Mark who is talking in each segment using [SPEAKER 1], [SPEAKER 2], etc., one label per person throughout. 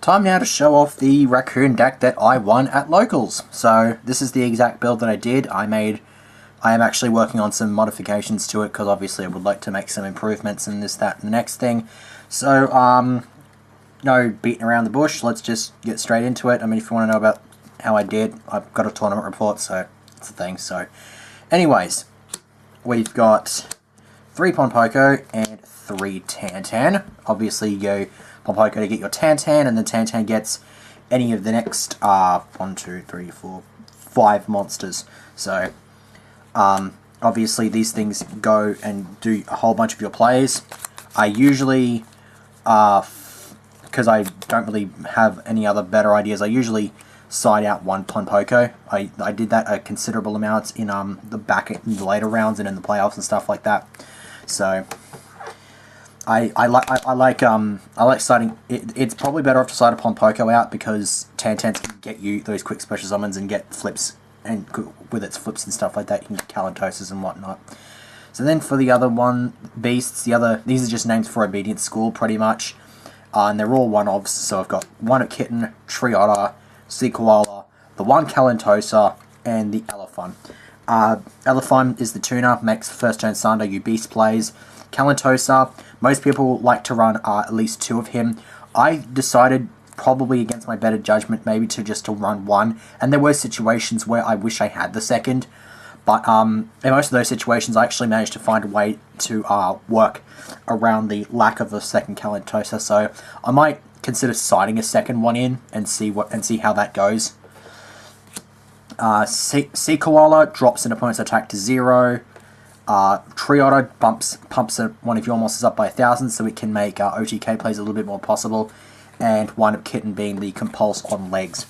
[SPEAKER 1] Time now to show off the Raccoon deck that I won at Locals. So this is the exact build that I did. I am actually working on some modifications to it because obviously I would like to make some improvements in this, that, and the next thing. So, no beating around the bush. Let's just get straight into it. I mean, if you want to know about how I did, I've got a tournament report, so it's a thing. So, anyways, we've got 3 Ponpoko and 3 Tantan. Obviously, you go Ponpoko to get your Tantan, and then Tantan gets any of the next 1, 2, 3, 4, 5 monsters. So, obviously these things go and do a whole bunch of your plays. I usually, because I don't really have any other better ideas, I usually side out 1 Ponpoko. I did that a considerable amount in in the later rounds and in the playoffs and stuff like that. So I like siding. It's probably better off to side a Ponpoko out because Tantans can get you those quick special summons and get flips, and with its flips and stuff like that, you can get Kalantosas and whatnot. So then for the other one, beasts, these are just names for Obedience School pretty much, and they're all one-ofs. So I've got 1 Kitten, Triotta, Sea Koala, the 1 Kalantosa, and the Elephant. Elephant is the tuner, makes first turn Sunder, you beast plays. Kalantosa, most people like to run at least 2 of him. I decided, probably against my better judgment, maybe to run 1, and there were situations where I wish I had the second, but in most of those situations I actually managed to find a way to work around the lack of a second Kalantosa, so I might consider siding a second one in and see how that goes. Sea Koala drops an opponent's attack to 0. Triotta pumps one of your monsters up by 1,000, so it can make OTK plays a little bit more possible, and 1 Kitten being the compulse on legs.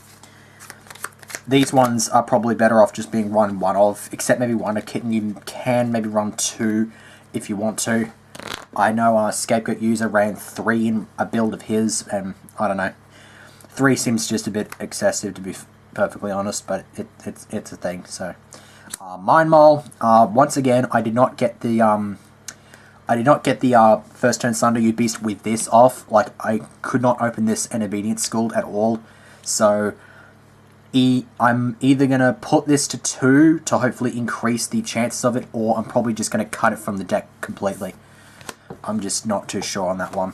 [SPEAKER 1] These ones are probably better off just being run 1 of, except maybe 1 Kitten. You can maybe run 2 if you want to. I know a Scapegoat user ran 3 in a build of his, and I don't know. 3 seems just a bit excessive, to be perfectly honest, but it's a thing. So, Mind Mole. Once again, I did not get the first turn Sunder You Beast with this off. Like, I could not open this in Obedience Schooled at all. So I'm either gonna put this to 2 to hopefully increase the chances of it, or I'm probably just gonna cut it from the deck completely. I'm just not too sure on that one.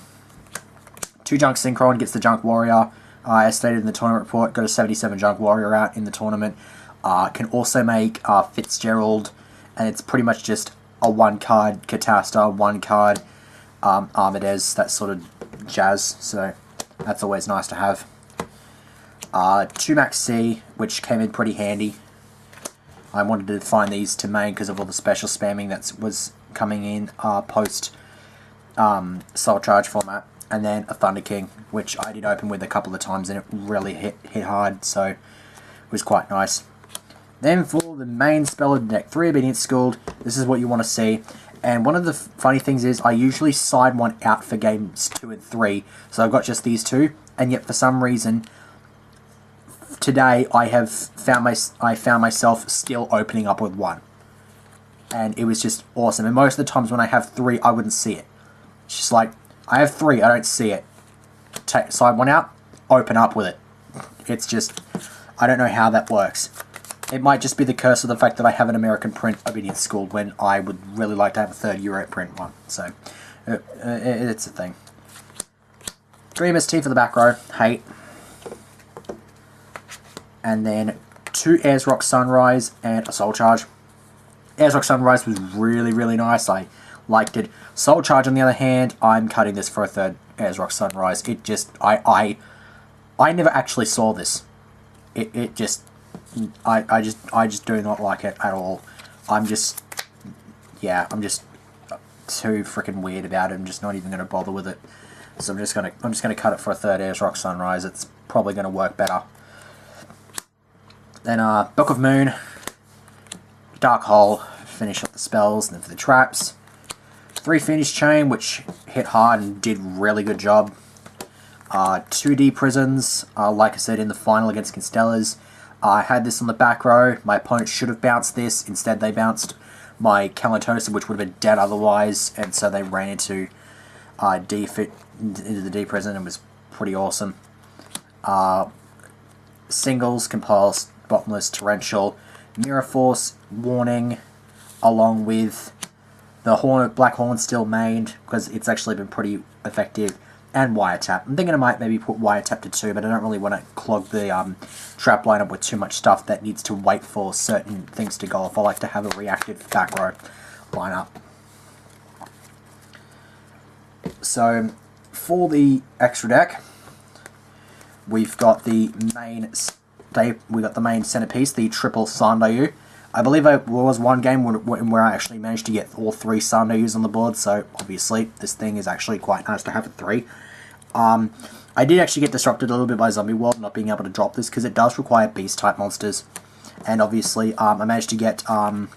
[SPEAKER 1] 2 Junk Synchron gets the Junk Warrior. As stated in the tournament report, got a 77 Junk Warrior out in the tournament. Can also make Fitzgerald, and it's pretty much just a 1-card Catasta, 1-card Armades, that sort of jazz, so that's always nice to have. 2 Max C, which came in pretty handy. I wanted to find these to main because of all the special spamming that was coming in post Soul Charge format. And then a Thunder King, which I did open with a couple of times and it really hit hard, so it was quite nice. Then for the main spell of the deck, 3 Obedience Schooled, this is what you want to see. And one of the funny things is I usually side 1 out for games 2 and 3, so I've got just these 2, and yet for some reason today I found myself still opening up with 1. And it was just awesome. And most of the times when I have 3, I wouldn't see it. It's just like, I have 3, I don't see it. Side 1 out, open up with it. It's just, I don't know how that works. It might just be the curse of the fact that I have an American print Obedience Schooled when I would really like to have a 3rd Euro print one. So, it's a thing. 3 MST for the back row, hate. And then 2 Ayers Rock Sunrise and a Soul Charge. Ayers Rock Sunrise was really, really nice. I liked it. Soul Charge, on the other hand, I'm cutting this for a 3rd Ayers Rock Sunrise. It just, I never actually saw this. I just do not like it at all. I'm just too freaking weird about it. I'm just not even going to bother with it. So I'm just gonna cut it for a 3rd Ayers Rock Sunrise. It's probably going to work better. Then Book of Moon, Dark Hole, finish up the spells, and then for the traps, 3 Fiendish Chain, which hit hard and did really good job. 2D Prisons, like I said in the final against Constellas. I had this on the back row. My opponent should have bounced this. Instead, they bounced my Kalantosa, which would have been dead otherwise, and so they ran into the D prison and was pretty awesome. Singles, Compulse, Bottomless, Torrential, Mirror Force, Warning, along with the Black Horn still mained, because it's actually been pretty effective, and Wiretap. I'm thinking I might maybe put Wiretap to 2, but I don't really want to clog the trap lineup with too much stuff that needs to wait for certain things to go off. I like to have a reactive back row lineup. So, for the extra deck, we've got the main centerpiece, the triple Sandayu. I believe there was one game where I actually managed to get all 3 Sandayus on the board, so obviously this thing is actually quite nice to have at 3. I did actually get disrupted a little bit by Zombie World not being able to drop this, because it does require Beast-type monsters. And obviously, I managed to get a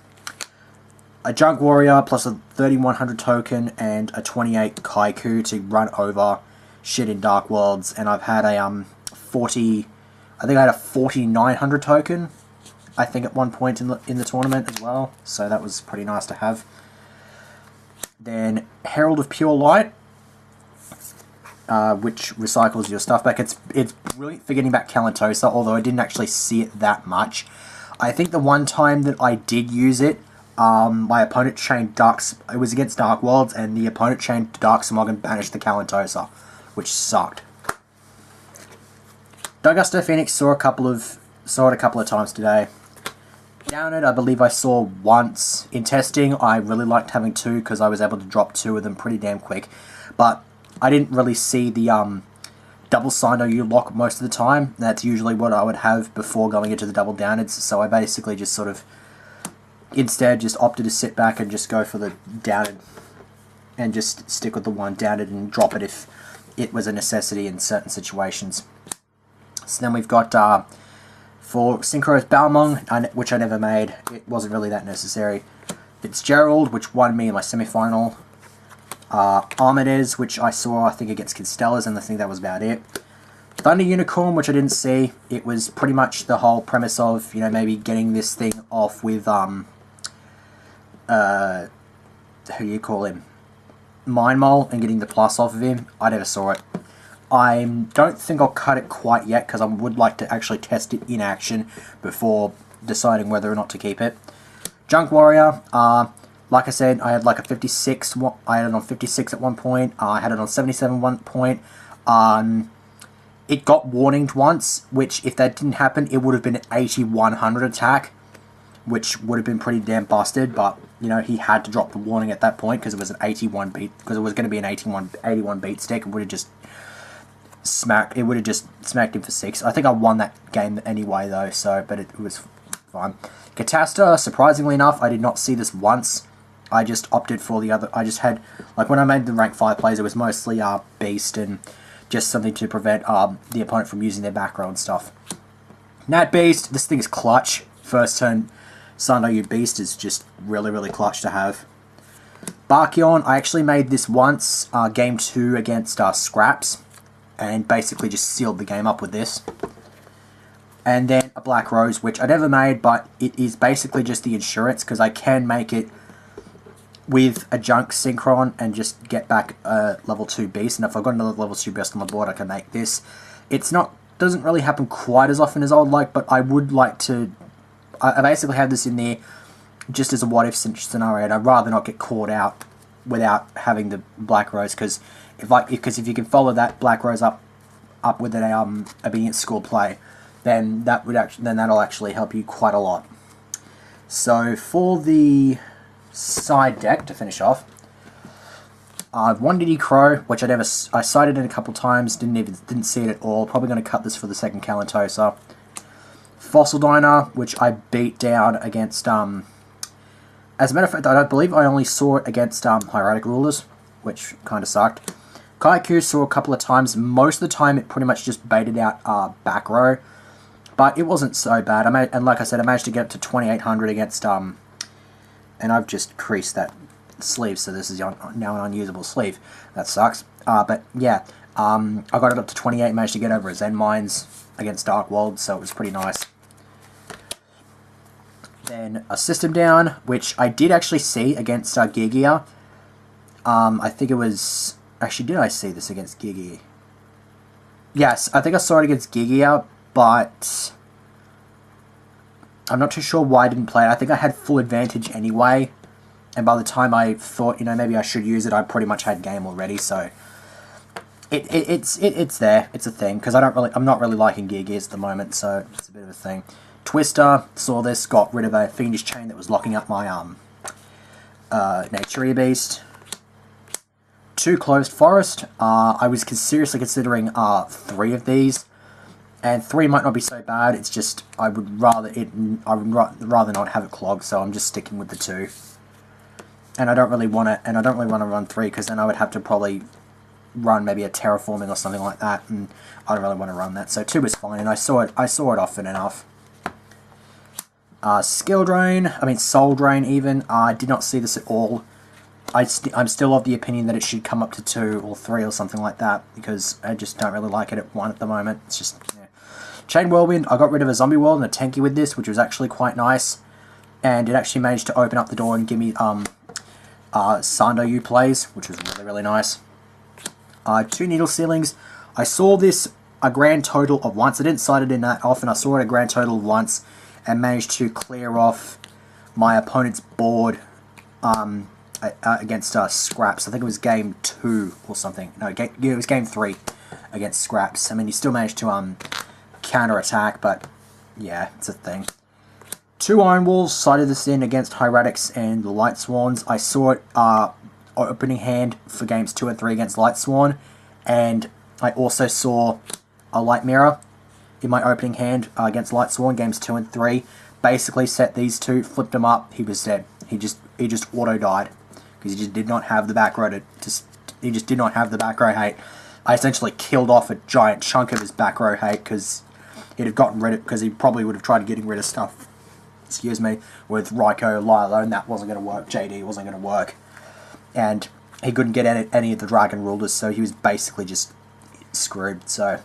[SPEAKER 1] Junk Warrior plus a 3100 token and a 28 Kaiku to run over shit in Dark Worlds, and I've had a I think I had a 4900 token, I think, at one point in the tournament as well, so that was pretty nice to have. Then Herald of Pure Light, which recycles your stuff back. It's brilliant for getting back Kalantosa, although I didn't actually see it that much. I think the one time that I did use it, my opponent chained it was against Dark Worlds, and the opponent chained Dark Smog and banished the Kalantosa, which sucked. Dargusto Phoenix saw it a couple of times today. Downed, I believe I saw once. In testing, I really liked having 2 because I was able to drop 2 of them pretty damn quick. But I didn't really see the double Sandayu lock most of the time. That's usually what I would have before going into the double downeds. So I basically just sort of instead just opted to sit back and just go for the downed and just stick with the one downed and drop it if it was a necessity in certain situations. So then we've got for Synchro's Balmung, which I never made. It wasn't really that necessary. Fitzgerald, which won me in my semi-final. Armides, which I saw, I think, against Constellas, and I think that was about it. Thunder Unicorn, which I didn't see. It was pretty much the whole premise of, you know, maybe getting this thing off with, who do you call him? Mind Mole, and getting the plus off of him. I never saw it. I don't think I'll cut it quite yet, because I would like to actually test it in action before deciding whether or not to keep it. Junk Warrior, like I said, I had like a 56, I had it on 56 at one point, I had it on 77 at one point. It got warninged once, which if that didn't happen, it would have been an 8100 attack, which would have been pretty damn busted, but, you know, he had to drop the warning at that point, because it was an 81 beat, because it was going to be an 81 beat stick. It would have just smacked him for 6. I think I won that game anyway, though, so, but it was fine. Catasta, surprisingly enough, I did not see this once. I just opted for the other. I just had, like, when I made the rank 5 plays, it was mostly Beast and just something to prevent the opponent from using their back row and stuff. Nat Beast, this thing is clutch. First turn Sandayu Beast is just really, really clutch to have. Barkion, I actually made this once, game 2 against Scraps, and basically just sealed the game up with this. And then a Black Rose, which I never made, but it is basically just the insurance, because I can make it with a Junk Synchron and just get back a level 2 Beast. And if I've got another level 2 Beast on the board, I can make this. Doesn't really happen quite as often as I would like, but I would like to. I basically have this in there just as a what if scenario, and I'd rather not get caught out without having the Black Rose, because if you can follow that Black Rose up with an obedient score play, then that'll actually help you quite a lot. So for the side deck to finish off, one Diddy Crow, which I cited it a couple times, didn't see it at all. Probably going to cut this for the second Kalantosa. Fossil Diner, which I beat down against. As a matter of fact, I believe I only saw it against Hieratic Rulers, which kind of sucked. Kaiku saw a couple of times. Most of the time, it pretty much just baited out back row, but it wasn't so bad. And like I said, I managed to get up to 2800 against and I've just creased that sleeve, so this is now an unusable sleeve. That sucks. But yeah, I got it up to 28, managed to get over a Zen Mines against Dark World, so it was pretty nice. Then a System Down, which I did actually see against Gigia. I think it was... Actually, did I see this against Gigia? Yes, I think I saw it against Gigia, but I'm not too sure why I didn't play it. I think I had full advantage anyway, and by the time I thought, you know, maybe I should use it, I pretty much had game already, so it's there. It's a thing, because I'm not really liking Gear Gears at the moment, so it's a bit of a thing. Twister, saw this, got rid of a Fiendish Chain that was locking up my Naturia Beast. 2 Closed Forest. I was seriously considering 3 of these, and 3 might not be so bad. It's just I would rather not have it clogged, so I'm just sticking with the 2. And I don't really want to run 3 because then I would have to probably run maybe a terraforming or something like that, and I don't really want to run that. So 2 is fine, and I saw it often enough. Soul Drain even. I did not see this at all. I'm still of the opinion that it should come up to 2 or 3 or something like that, because I just don't really like it at 1 at the moment. It's just, yeah. Chain Whirlwind, I got rid of a Zombie World and a Tanky with this, which was actually quite nice. And it actually managed to open up the door and give me Sando U plays, which was really, really nice. 2 Needle Ceilings. I saw this a grand total of once. I didn't sight it in that often. I saw it a grand total of once and managed to clear off my opponent's board against Scraps. I think it was game 2 or something. No, it was game 3 against Scraps. I mean, he still managed to counter-attack, but yeah, it's a thing. 2 Iron Walls, sighted this in against Hieratics and the Light Swans. I saw it opening hand for games 2 and 3 against Light Swan, and I also saw a Light Mirror in my opening hand against Light Swan, games 2 and 3. Basically set these 2, flipped him up, he was dead. He just auto died because he just did not have the back row he just did not have the back row hate. I essentially killed off a giant chunk of his back row hate because he'd have gotten rid of, because he probably would have tried getting rid of stuff, excuse me, with Raikou, Lilo, and that wasn't going to work. JD wasn't going to work, and he couldn't get any of the Dragon Rulers, so he was basically just screwed. So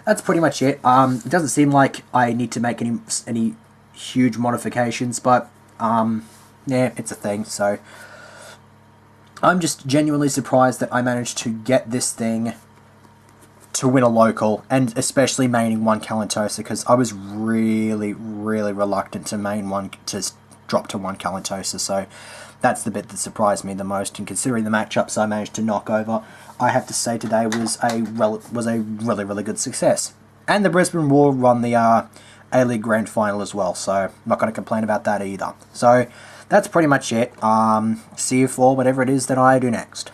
[SPEAKER 1] that's pretty much it. It doesn't seem like I need to make any huge modifications, but yeah, it's a thing. So I'm just genuinely surprised that I managed to get this thing to win a local, and especially maining 1 Kalantosa, because I was really, really reluctant to main 1, to drop to 1 Kalantosa, so that's the bit that surprised me the most, and considering the matchups I managed to knock over, I have to say today was a really, really good success. And the Brisbane War won the A-League Grand Final as well, so I'm not going to complain about that either. So that's pretty much it. See you for whatever it is that I do next.